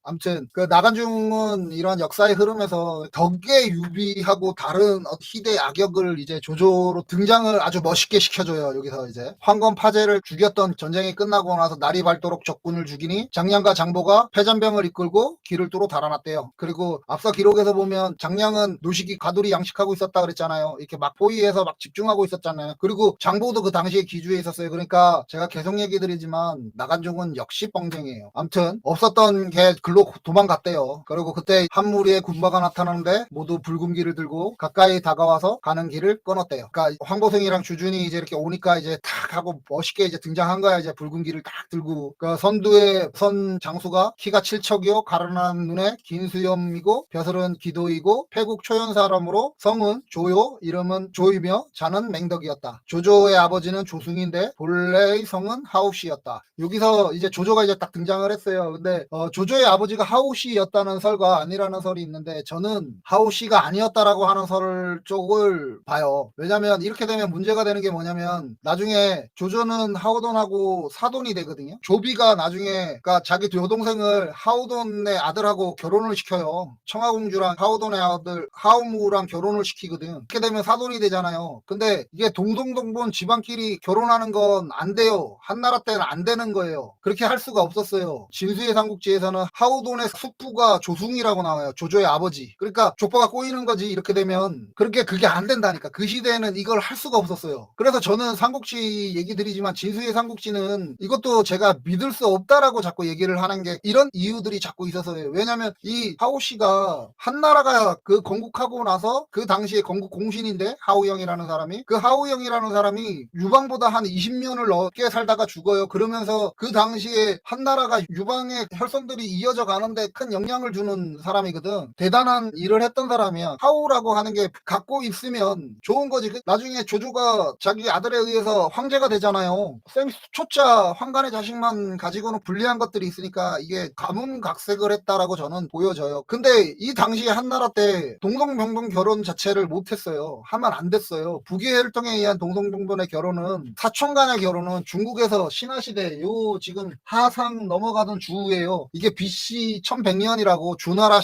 아무튼 그 나간중은 이런 역사의 흐름에서 덕의 유비하고 다른 희대의 악역을 이제 조조로 등장을 아주 멋있게 시켜줘요. 여기서 이제 황건 파제를 죽였던 전쟁이 끝나고 나서 날이 밝도록 적군을 죽이니 장량과 장보가 패잔병을 이끌고 길을 뚫어 달아났대요. 그리고 앞서 기록에서 보면 장량은 노식이 가두리 양식하고 있었다 그랬잖아요. 이렇게 막 포위해서 막 집중하고 있었잖아요. 그리고 장보도 그 당시에 기주에 있었어요. 그러니까 제가 계속 얘기 드리지만 나간중은 역시 뻥쟁이에요. 아무튼 없었던 게 글로 도망갔대요. 그리고 그때 한 무리의 군마가 나타나는데 모두 붉은 길을 들고 가까이 다가와서 가는 길을 끊었대요. 그러니까 황보승이랑 주준이 이제 이렇게 오니까 이제 탁 하고 멋있게 이제 등장한 거야. 이제 붉은 길을 딱 들고. 그 선두의 선 장수가 키가 7척이요 가르난 눈에 긴 수염이고 벼슬은 기도이고 패국 초연 사람으로 성은 조요 이름은 조이며 자는 맹덕이었다. 조조의 아버지는 조승인데 본래의 성은 하우시였다. 여기서 이제 조조가 이제 딱 등장을 했어요. 근데 조조의 아버지가 하우시였다는 설과 아니라는 설이 있는데 저는 하우시가 아니었다라고 하는 설 쪽을 봐요. 왜냐면 이렇게 되면 문제가 되는 게 뭐냐면 나중에 조조는 하우돈하고 사돈이 되거든요. 조비가 나중에 그러니까 자기 여동생을 하우돈의 아들하고 결혼을 시켜요. 청하공주랑 하우돈의 아들 하우무랑 결혼을 시키거든. 이렇게 되면 사돈이 되잖아요. 근데 이게 동동동본 집안끼리 결혼하는 건 안 돼요. 한나라 때는 안 되는 거예요. 그렇게 할 수가 없었어요. 진수의 삼국지에서는 하우돈의 숙부가 조숭이라고 나와요. 조조의 아버지. 그러니까 족보가 꼬이는 거지. 이렇게 되면 그게 안 된다니까. 그 시대에는 이걸 할 수가 없었어요. 그래서 저는 삼국지 얘기 드리지만 진수의 삼국지는 이것도 제가 믿을 수 없다라고 자꾸 얘기를 하는 게 이런 이유들이 자꾸 있어서요. 왜냐면 이 하우씨가 한나라가 그 건국하고 나서 그 당시에 건국 공신인데 하우영이라는 사람이 그 하우영이라는 사람이 유방보다 한 20년을 넘게 살다가 죽어요. 그러면서 그 당시에 한나라가 유방의 혈선들이 이어져 가는데 큰 영향을 주는 사람이거든. 대단한 일을 했던 사람이야. 하우라고 하는 게 갖고 있으면 좋은 거지. 나중에 조조가 자기 아들에 의해서 황제가 되잖아요. 생초짜 황간의 자식만 가지고는 불리한 것들이 있으니까 이게 가문각색을 했다라고 저는 보여져요. 근데 이 당시에 한나라 때 동성병동 결혼 자체를 못했어요. 하면 안 됐어요. 부귀혈통에 의한 동성병돈의 결혼은 사촌간의 결혼은 중국에서 신화시대 요 지금 하상 넘어가던 주예요. 이게 BC 1100년이라고 주나라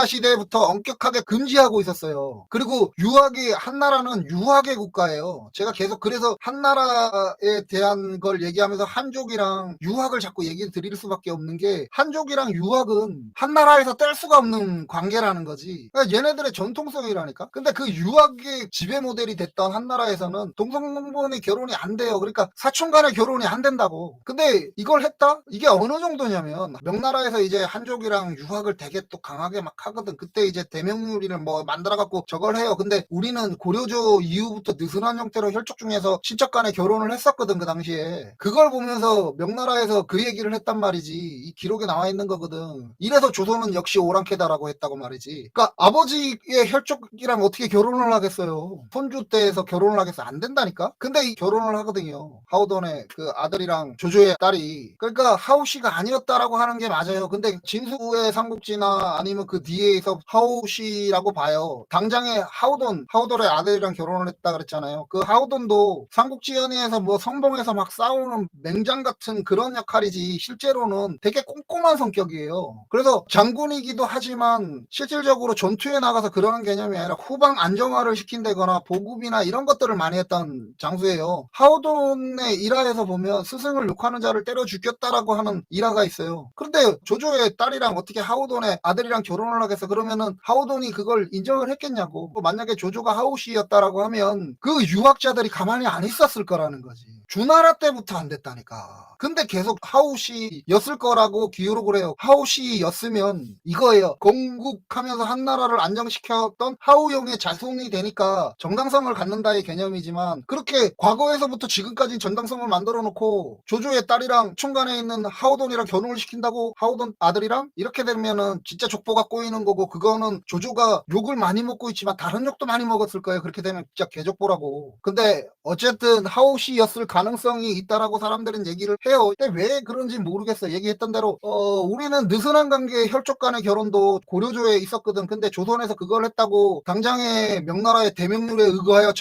시대부터 엄격하게 금지하고 있었어요. 그리고 유학이 한나라는 유학의 국가예요. 제가 계속 그래서 한나라에 대한 걸 얘기하면서 한족이랑 유학을 자꾸 얘기 드릴 수밖에 없는 게 한족이랑 유학은 한나라에서 뗄 수가 없는 관계라는 거지. 그러니까 얘네들의 전통성이라니까. 근데 그 유학의 지배 모델이 됐던 한나라에서는 동성몽본의 결혼이 안 돼요. 그러니까 사촌 간의 결혼이 안 된다고. 근데 이걸 했다? 이게 어느 정도냐면 명나라에서 이제 한족이랑 유학을 되게 또 강하게 막 하거든. 그때 이제 대명률이를 뭐 만들어갖고 저걸 해요. 근데 우리는 고려조 이후부터 느슨한 형태로 혈족 중에서 친척 간에 결혼을 했었거든. 그 당시에. 그걸 보면서 명나라에서 그 얘기를 했단 말이지. 이 기록에 나와 있는 거거든. 이래서 조선은 역시 오랑캐다라고 했다고 말이지. 그러니까 아버지의 혈족이랑 어떻게 결혼을 하겠어요. 손주 때에서 결혼을 하겠어. 안 된다니까. 근데 이 결혼을 하거든요. 하우돈의 그 아들이랑 조조의 딸이. 그러니까 하우씨가 아니었다라고 하는 게 맞아요. 근데 진수의 삼국지나 아니면 그 뒤에서 하우씨라고 봐요. 당장에 하우돈의 아들이랑 결혼을 했다 그랬잖아요. 그 하우돈도 삼국지연의에서 뭐 성봉에서 막 싸우는 맹장 같은 그런 역할이지 실제로는 되게 꼼꼼한 성격이에요. 그래서 장군이기도 하지만 실질적으로 전투에 나가서 그러는 개념이 아니라 후방 안정화를 시킨다거나 보급이나 이런 것들을 많이 했던 장수예요. 하우돈의 일화에서 보면 스승을 욕하는 자를 때려 죽였다라고 하는 일화가 있어요. 그런데 조조의 딸이랑 어떻게 하우돈의 아들이랑 결혼을 하겠어? 그러면은 하우돈이 그걸 인정을 했겠냐고. 만약에 조조가 하우씨였다라고 하면 그 유학자들이 가만히 안 있었을 거라는 거지. 주나라 때부터 안 됐다니까. 근데 계속 하우씨였을 거라고 기록을 해요. 하우씨였으면 이거예요. 건국하면서 한나라를 안정시켰던 하우용의 자손이 되니까 정당성을 갖는다의 개념이지만 그렇게 과거에서부터 지금까지 정당성을 만들어 놓고 조조의 딸이랑 총간에 있는 하우돈이랑 결혼을 시킨다고 하우돈 아들이랑 이렇게 되면은 진짜 족보가 꼬이는 거고 그거는 조조가 욕을 많이 먹고 있지만 다른 욕도 많이 먹었을 거예요. 그렇게 되면 진짜 개족보라고. 근데 어쨌든 하우씨였을 가능 가능성이 있다라고 사람들은 얘기를 해요. 근데 왜 그런지 모르겠어. 얘기했던 대로 우리는 느슨한 관계 혈족 간의 결혼도 고려조에 있었거든. 근데 조선에서 그걸 했다고 당장의 명나라의 대명률에 의거하여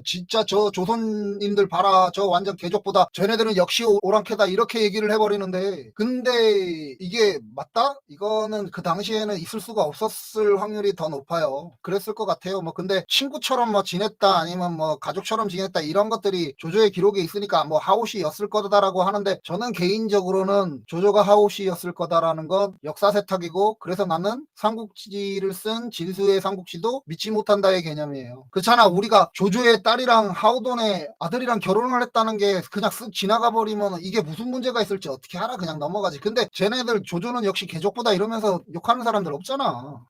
진짜 저 조선인들 봐라, 저 완전 개족보다 쟤네들은 역시 오랑캐다, 이렇게 얘기를 해버리는데, 근데 이게 맞다? 이거는 그 당시에는 있을 수가 없었을 확률이 더 높아요. 그랬을 것 같아요. 뭐 근데 친구처럼 뭐 지냈다, 아니면 뭐 가족처럼 지냈다, 이런 것들이 조조의 기록에 있으니까 뭐 하오시였을 거다라고 하는데, 저는 개인적으로는 조조가 하오시였을 거다라는 건 역사 세탁이고, 그래서 나는 삼국지를 쓴 진수의 삼국지도 믿지 못한다의 개념이에요. 그렇잖아, 우리가 조조의 딸이랑 하오돈의 아들이랑 결혼을 했다는 게 그냥 쓱 지나가 버리면 이게 무슨 문제가 있을지 어떻게 알아? 그냥 넘어가지. 근데 쟤네들 조조는 역시 개족보다 이러면서 욕하는 사람들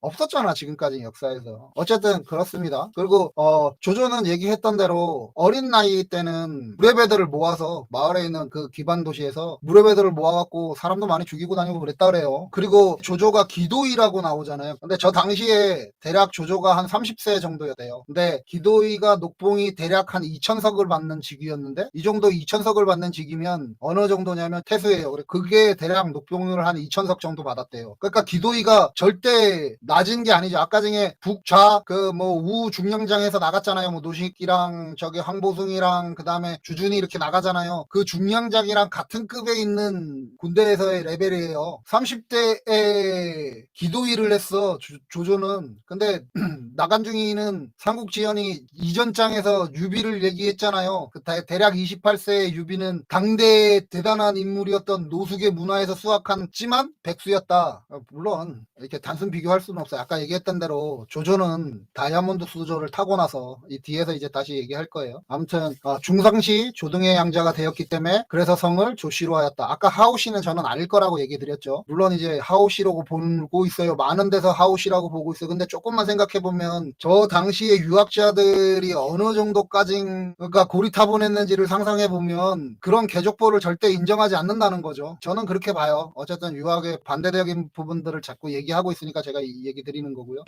없었잖아 지금까지 역사에서. 어쨌든 그렇습니다. 그리고 조조는 얘기했던 대로 어린 나이 때는 무렵애들을 모아서 마을에 있는 그 기반 도시에서 무렵애들을 모아갖고 사람도 많이 죽이고 다니고 그랬다 그래요. 그리고 조조가 기도이라고 나오잖아요. 근데 저 당시에 대략 조조가 한 30세 정도였대요. 근데 기도이가 녹봉이 대략 한 2천석을 받는 직위였는데, 이 정도 2천석을 받는 직이면 어느 정도냐면 태수예요. 그게 대략 녹봉을 한 2천석 정도 받았대요. 그러니까 기도이가 절대 낮은 게 아니죠. 아까 전에 북좌 그 뭐 우중령장에서 나갔잖아요. 뭐 노식이랑 저기 황보승이랑 그 다음에 주준이 이렇게 나가잖아요. 그 중령장이랑 같은 급에 있는 군대에서의 레벨이에요. 30대에 기도이를 했어 조조는. 근데 나간중이는 삼국지연이 이전 장에서 유비를 얘기했잖아요. 그 대략 28세의 유비는 당대의 대단한 인물이었던 노숙의 문화에서 수확한 백수였다. 물론 이렇게 단순 비교할 수는 없어요. 아까 얘기했던 대로 조조는 다이아몬드 수조를 타고 나서 이 뒤에서 이제 다시 얘기할 거예요. 아무튼 중상시 조등의 양자가 되었기 때문에 그래서 성을 조씨로 하였다. 아까 하오씨는 저는 아닐 거라고 얘기 드렸죠. 물론 이제 하오씨라고 보고 있어요. 많은 데서 하오씨라고 보고 있어요. 근데 조금만 생각해 보면 저 당시에 유학자들이 어느 정도까지 그러니까 고리타분했는지를 상상해 보면 그런 개족보를 절대 인정하지 않는다는 거죠. 저는 그렇게 봐요. 어쨌든 유학의 반대적인 부분들을 자꾸 얘기하고 있으니까 제가 이 얘기 드리는 거고요.